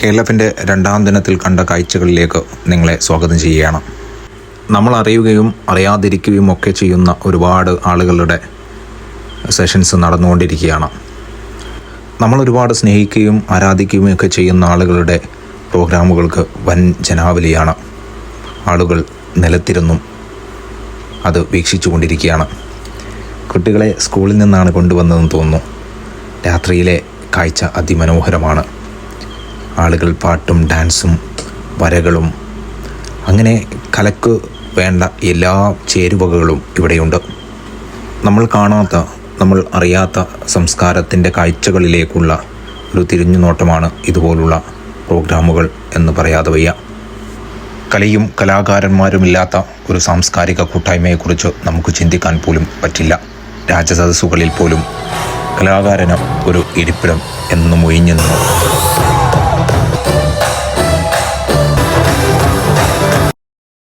കേരളത്തിൻ്റെ രണ്ടാം ദിനത്തിൽ കണ്ട കാഴ്ചകളിലേക്ക് നിങ്ങളെ സ്വാഗതം ചെയ്യുകയാണ്. നമ്മൾ അറിയുകയും അറിയാതിരിക്കുകയും ഒക്കെ ചെയ്യുന്ന ഒരുപാട് ആളുകളുടെ സെഷൻസ് നടന്നുകൊണ്ടിരിക്കുകയാണ്. നമ്മൾ ഒരുപാട് സ്നേഹിക്കുകയും ആരാധിക്കുകയും ഒക്കെ ചെയ്യുന്ന ആളുകളുടെ പ്രോഗ്രാമുകൾക്ക് വൻ ജനാവലിയാണ്. ആളുകൾ നിലത്തിരുന്നും അത് വീക്ഷിച്ചു കൊണ്ടിരിക്കുകയാണ്. കുട്ടികളെ സ്കൂളിൽ നിന്നാണ് കൊണ്ടുവന്നതെന്ന് തോന്നുന്നു. രാത്രിയിലെ കാഴ്ച അതിമനോഹരമാണ്. ആളുകൾ പാട്ടും ഡാൻസും വരകളും അങ്ങനെ കലക്ക് വേണ്ട എല്ലാ ചേരുവകകളും ഇവിടെയുണ്ട്. നമ്മൾ കാണാത്ത, നമ്മൾ അറിയാത്ത സംസ്കാരത്തിൻ്റെ കാഴ്ചകളിലേക്കുള്ള ഒരു തിരിഞ്ഞുനോട്ടമാണ് ഇതുപോലുള്ള പ്രോഗ്രാമുകൾ എന്ന് പറയാതെ വയ്യ. കലയും കലാകാരന്മാരുമില്ലാത്ത ഒരു സാംസ്കാരിക കൂട്ടായ്മയെക്കുറിച്ച് നമുക്ക് ചിന്തിക്കാൻ പോലും പറ്റില്ല. രാജസദസ്സുകളിൽ പോലും കലാകാരന് ഒരു ഇരിപ്പിടം എന്നും ഒഴിഞ്ഞു നിന്നു.